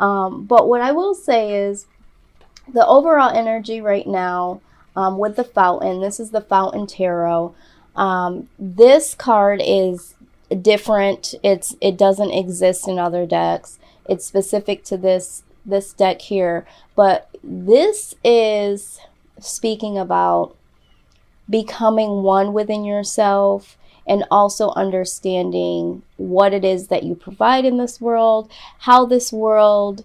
But what I will say is the overall energy right now with the fountain, this is the Fountain Tarot. This card is different. It doesn't exist in other decks. It's specific to this deck here. But this is speaking about becoming one within yourself and also understanding what it is that you provide in this world, how this world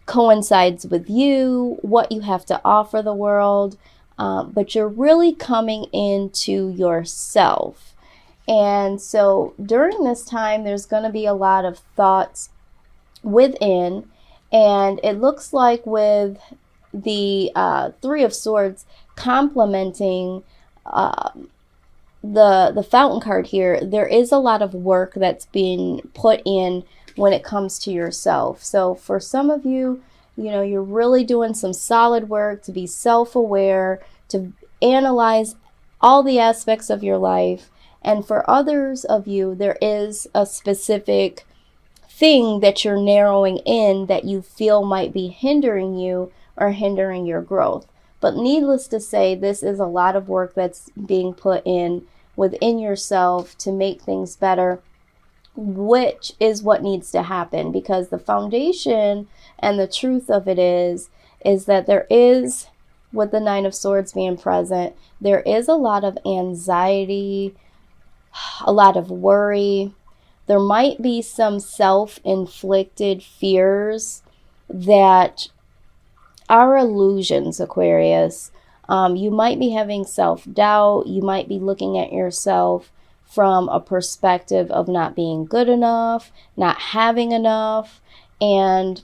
coincides with you, what you have to offer the world, but you're really coming into yourself. And so during this time, there's going to be a lot of thoughts within, and it looks like with the Three of Swords complementing the Fountain card here, there is a lot of work that's being put in when it comes to yourself. So for some of you, you know, you're really doing some solid work to be self-aware, to analyze all the aspects of your life. And for others of you, there is a specific thing that you're narrowing in that you feel might be hindering you or hindering your growth. But needless to say, this is a lot of work that's being put in within yourself to make things better, which is what needs to happen, because the foundation and the truth of it is that there is, with the Nine of Swords being present, there is a lot of anxiety, a lot of worry. There might be some self-inflicted fears that are illusions, Aquarius. You might be having self-doubt. You might be looking at yourself from a perspective of not being good enough, not having enough. And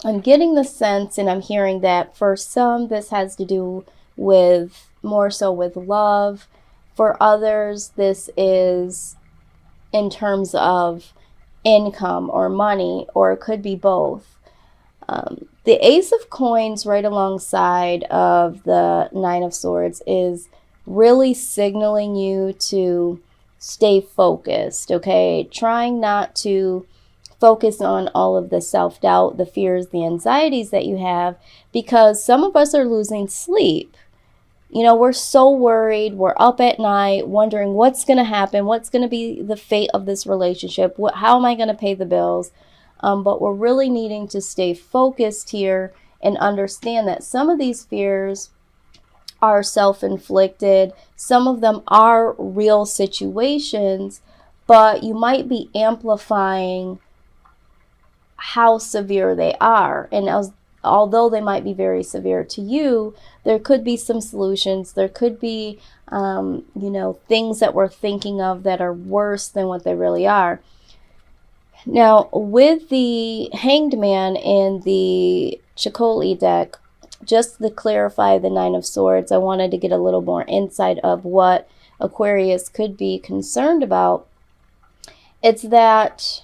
I'm getting the sense, and I'm hearing that for some, this has to do with more so with love. For others, this is in terms of income or money, or it could be both. The Ace of Coins right alongside of the Nine of Swords is really signaling you to stay focused, okay? Trying not to focus on all of the self-doubt, the fears, the anxieties that you have, because some of us are losing sleep. You know, we're so worried. We're up at night wondering what's going to happen, what's going to be the fate of this relationship, how am I going to pay the bills? But we're really needing to stay focused here and understand that some of these fears are self-inflicted. Some of them are real situations, but you might be amplifying how severe they are. And although they might be very severe to you, there could be some solutions. There could be, you know, things that we're thinking of that are worse than what they really are. Now, with the Hanged Man in the Chicoli deck, just to clarify the Nine of Swords, I wanted to get a little more insight of what Aquarius could be concerned about. It's that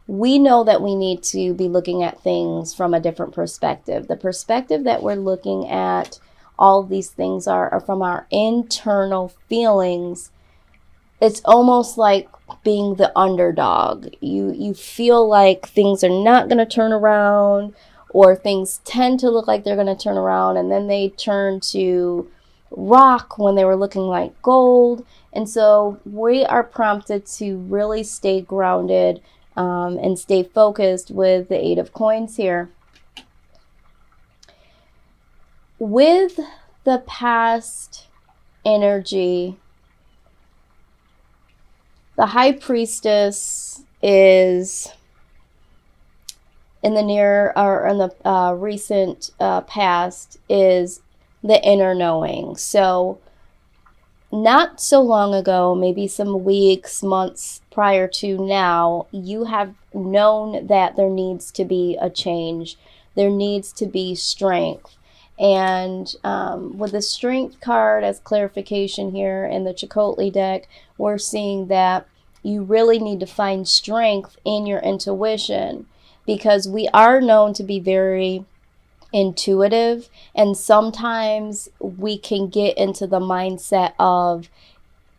we know that we need to be looking at things from a different perspective. The perspective that we're looking at all of these things are from our internal feelings. It's almost like being the underdog. You feel like things are not going to turn around, or things tend to look like they're going to turn around, and then they turn to rock when they were looking like gold. And so we are prompted to really stay grounded and stay focused with the Eight of Coins here. With the past energy, the High Priestess is in the near or in the recent past is the inner knowing. So not so long ago, maybe some weeks, months prior to now, you have known that there needs to be a change. There needs to be strength. And with the Strength card as clarification here in the Chicotli deck, we're seeing that you really need to find strength in your intuition, because we are known to be very intuitive, and sometimes we can get into the mindset of,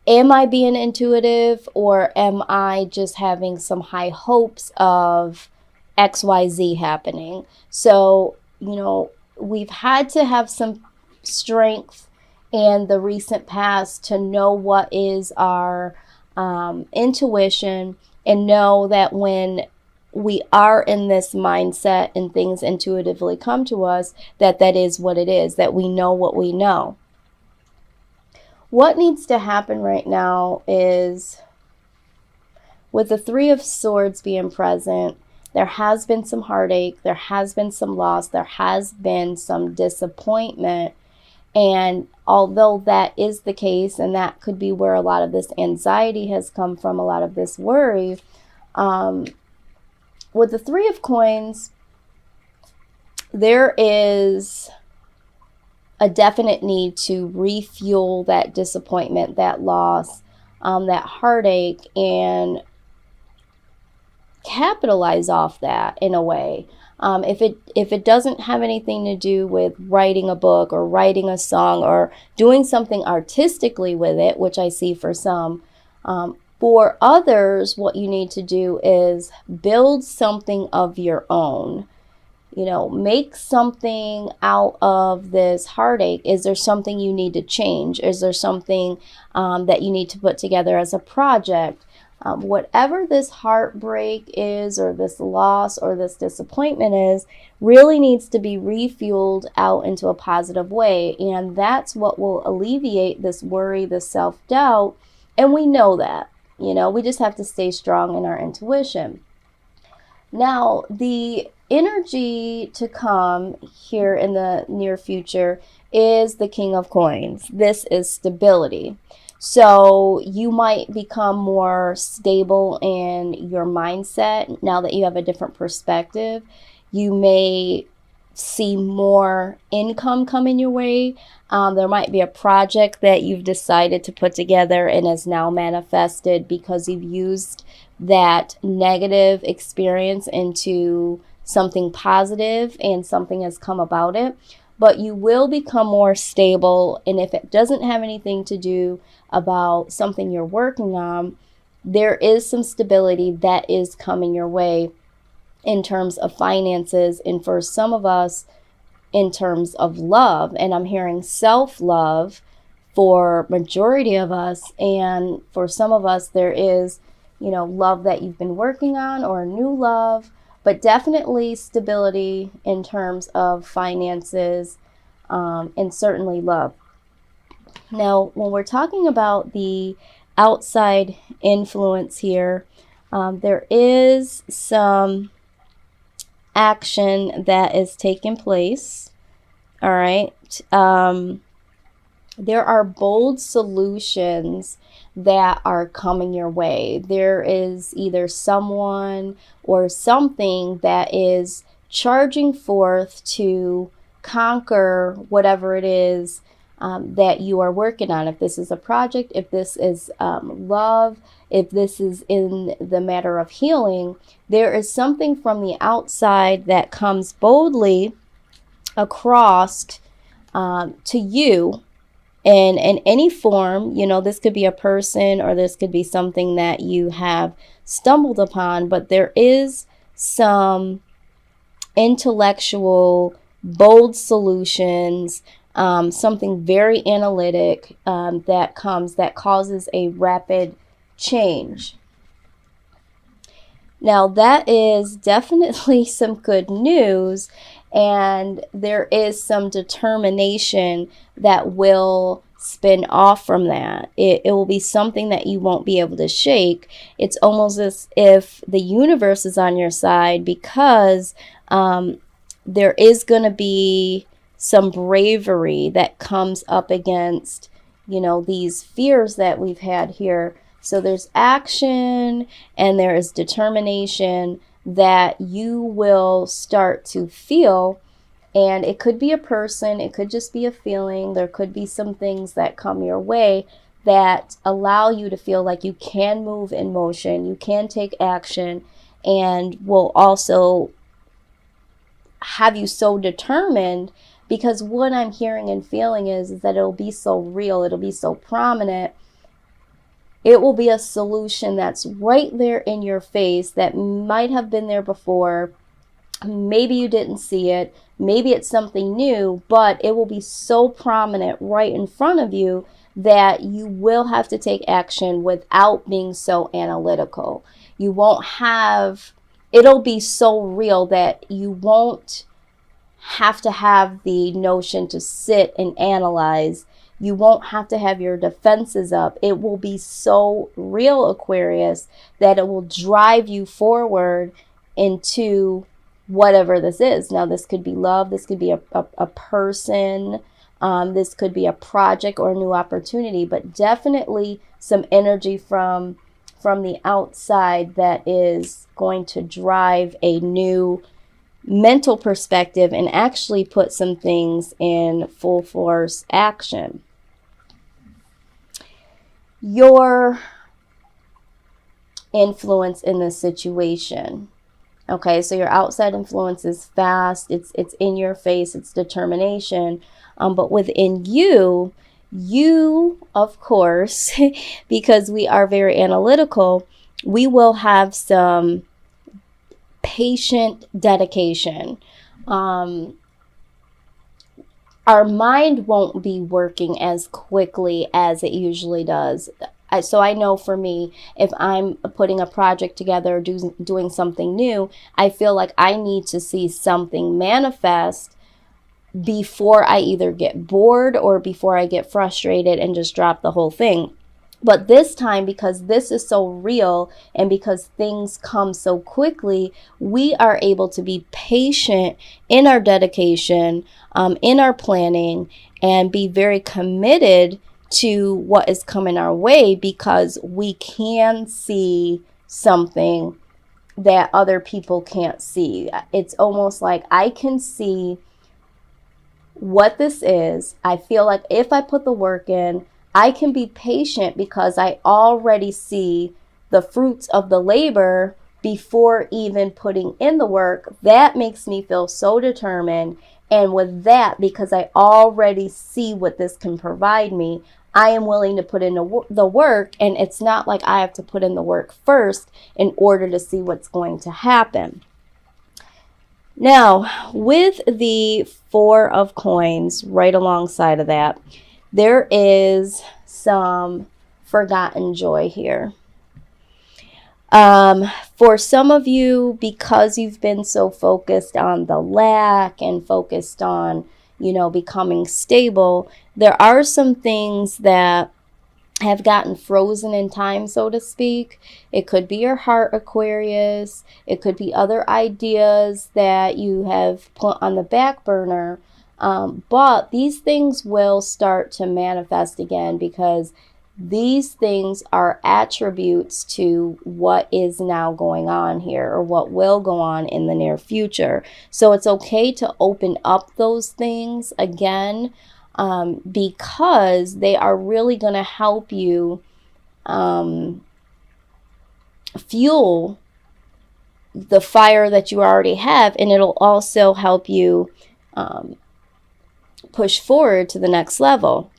am I being intuitive, or am I just having some high hopes of XYZ happening. So, you know, we've had to have some strength in the recent past to know what is our intuition, and know that when we are in this mindset and things intuitively come to us, that that is what it is, that we know what we know. What needs to happen right now is, with the Three of Swords being present, there has been some heartache, there has been some loss, there has been some disappointment. And although that is the case, and that could be where a lot of this anxiety has come from, a lot of this worry, with the Three of Coins, there is a definite need to refuel that disappointment, that loss, that heartache, and capitalize off that in a way. If it doesn't have anything to do with writing a book or writing a song or doing something artistically with it, which I see for some, for others, what you need to do is build something of your own. You know, make something out of this heartache. Is there something you need to change? Is there something that you need to put together as a project? Whatever this heartbreak is, or this loss, or this disappointment is, really needs to be refueled out into a positive way. And that's what will alleviate this worry, this self-doubt. And we know that, you know, we just have to stay strong in our intuition. Now, the energy to come here in the near future is the King of Coins. This is stability. So you might become more stable in your mindset now that you have a different perspective. You may see more income coming your way. There might be a project that you've decided to put together and is now manifested because you've used that negative experience into something positive and something has come about it. But you will become more stable, and if it doesn't have anything to do about something you're working on, there is some stability that is coming your way in terms of finances, and for some of us, in terms of love. And I'm hearing self-love for majority of us, and for some of us there is, you know, love that you've been working on or a new love, but definitely stability in terms of finances, and certainly love. Now, when we're talking about the outside influence here, there is some action that is taking place. All right. There are bold solutions that are coming your way. There is either someone or something that is charging forth to conquer whatever it is that you are working on. If this is a project, if this is love, if this is in the matter of healing, there is something from the outside that comes boldly across to you in any form. You know, this could be a person or this could be something that you have stumbled upon, but there is some intellectual, bold solutions, something very analytic that causes a rapid change. Now, that is definitely some good news, and there is some determination that will spin off from that. It will be something that you won't be able to shake. It's almost as if the universe is on your side, because there is going to be some bravery that comes up against, you know, these fears that we've had here. So there's action and there is determination that you will start to feel. And it could be a person, it could just be a feeling. There could be some things that come your way that allow you to feel like you can move in motion, you can take action, and will also have you so determined, because what I'm hearing and feeling is that it'll be so real, it'll be so prominent. It will be a solution that's right there in your face that might have been there before, Maybe you didn't see it. Maybe it's something new, but it will be so prominent right in front of you that you will have to take action without being so analytical. You won't have, it'll be so real that you won't have to have the notion to sit and analyze. You won't have to have your defenses up. It will be so real, Aquarius, that it will drive you forward into whatever this is. Now, this could be love. This could be a person. This could be a project or a new opportunity, but definitely some energy from the outside that is going to drive a new mental perspective and actually put some things in full force action. Your influence in this situation. Okay, so your outside influence is fast, it's in your face, it's determination. But within you, of course, because we are very analytical, we will have some patient dedication. Our mind won't be working as quickly as it usually does. So I know for me, if I'm putting a project together, doing something new, I feel like I need to see something manifest before I either get bored or before I get frustrated and just drop the whole thing. But this time, because this is so real and because things come so quickly, we are able to be patient in our dedication, in our planning, and be very committed to what is coming our way, because we can see something that other people can't see. It's almost like I can see what this is. I feel like if I put the work in, I can be patient because I already see the fruits of the labor before even putting in the work. That makes me feel so determined. And with that, because I already see what this can provide me, I am willing to put in the work. And it's not like I have to put in the work first in order to see what's going to happen. Now, with the Four of Coins right alongside of that, there is some forgotten joy here. For some of you, because you've been so focused on the lack and focused on, becoming stable, there are some things that have gotten frozen in time, so to speak. It could be your heart, Aquarius. It could be other ideas that you have put on the back burner. But these things will start to manifest again, because these things are attributes to what is now going on here, or what will go on in the near future. So it's okay to open up those things again, because they are really going to help you fuel the fire that you already have, and it'll also help you push forward to the next level.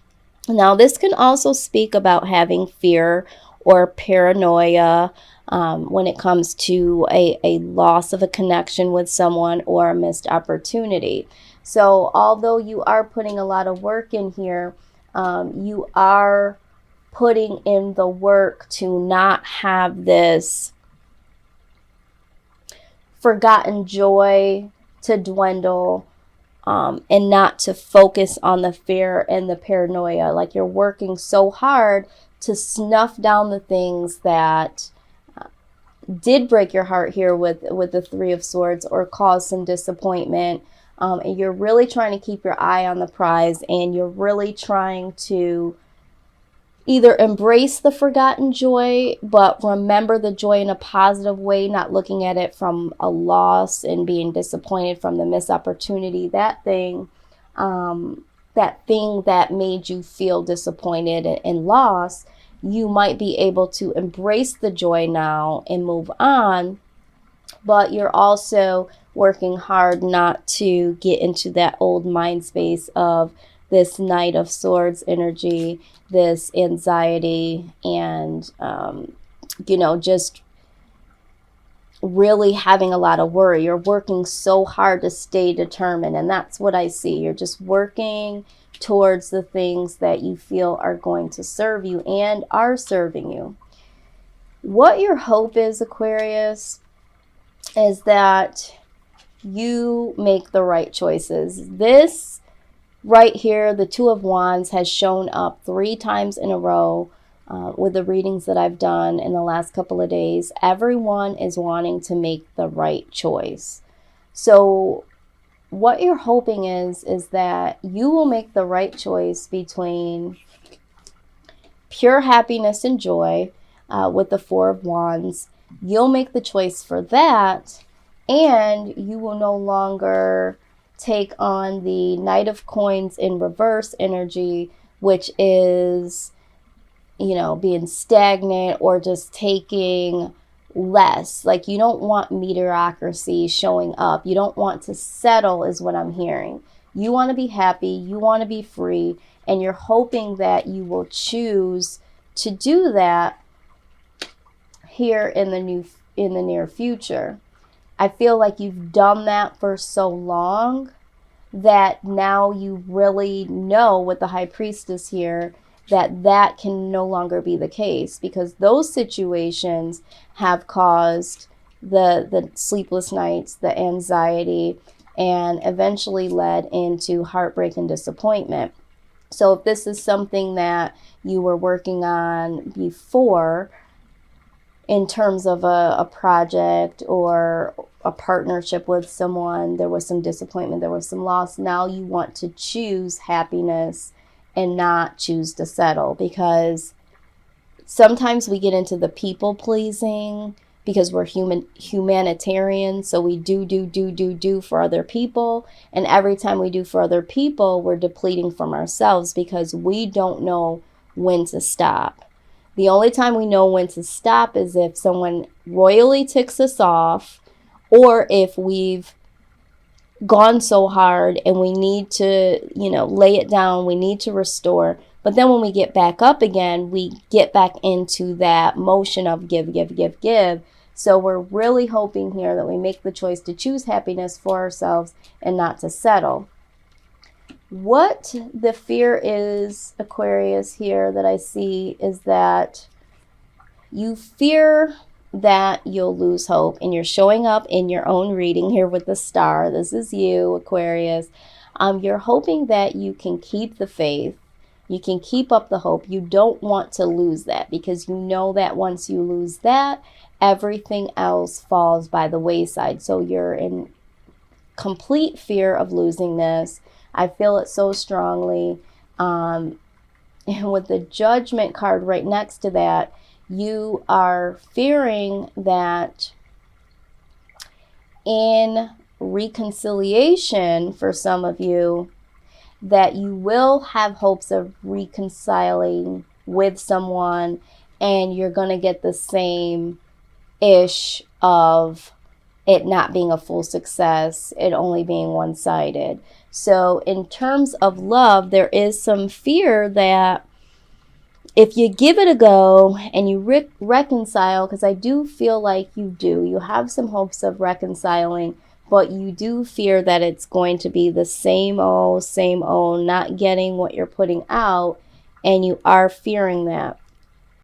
Now, this can also speak about having fear or paranoia when it comes to a loss of a connection with someone or a missed opportunity. So although you are putting a lot of work in here, you are putting in the work to not have this forgotten joy to dwindle, and not to focus on the fear and the paranoia. Like, you're working so hard to snuff down the things that did break your heart here with the Three of Swords, or cause some disappointment. And you're really trying to keep your eye on the prize, and you're really trying to either embrace the forgotten joy, but remember the joy in a positive way, not looking at it from a loss and being disappointed from the missed opportunity. That thing that made you feel disappointed and lost, you might be able to embrace the joy now and move on. But you're also working hard not to get into that old mind space of this Knight of Swords energy, this anxiety, and, just really having a lot of worry. You're working so hard to stay determined, and that's what I see. You're just working towards the things that you feel are going to serve you and are serving you. What your hope is, Aquarius, is that you make the right choices. This right here, the Two of Wands, has shown up 3 times in a row with the readings that I've done in the last couple of days. Everyone is wanting to make the right choice. So what you're hoping is that you will make the right choice between pure happiness and joy with the Four of Wands. You'll make the choice for that, and you will no longer take on the Knight of Coins in reverse energy, which is, you know, being stagnant or just taking less. Like, you don't want mediocrity showing up. You don't want to settle, is what I'm hearing. You want to be happy. You want to be free. And you're hoping that you will choose to do that here in the near future. I feel like you've done that for so long that now you really know, with the High Priestess here, that can no longer be the case, because those situations have caused the sleepless nights, the anxiety, and eventually led into heartbreak and disappointment. So if this is something that you were working on before, in terms of a project or a partnership with someone, there was some disappointment, there was some loss. Now you want to choose happiness and not choose to settle, because sometimes we get into the people pleasing because we're humanitarian. So we do for other people. And every time we do for other people, we're depleting from ourselves because we don't know when to stop. The only time we know when to stop is if someone royally ticks us off, or if we've gone so hard and we need to, lay it down, we need to restore. But then when we get back up again, we get back into that motion of give. So we're really hoping here that we make the choice to choose happiness for ourselves and not to settle. What the fear is, Aquarius, here that I see is that you fear that you'll lose hope, and you're showing up in your own reading here with the star. This is you, Aquarius. You're hoping that you can keep the faith. You can keep up the hope. You don't want to lose that, because you know that once you lose that, everything else falls by the wayside. So you're in complete fear of losing this. I feel it so strongly. And with the Judgment card right next to that, you are fearing that in reconciliation, for some of you, that you will have hopes of reconciling with someone, and you're going to get the same ish of it not being a full success, it only being one-sided. So in terms of love, there is some fear that if you give it a go and you reconcile, because I do feel like you have some hopes of reconciling, but you do fear that it's going to be the same old, not getting what you're putting out, and you are fearing that.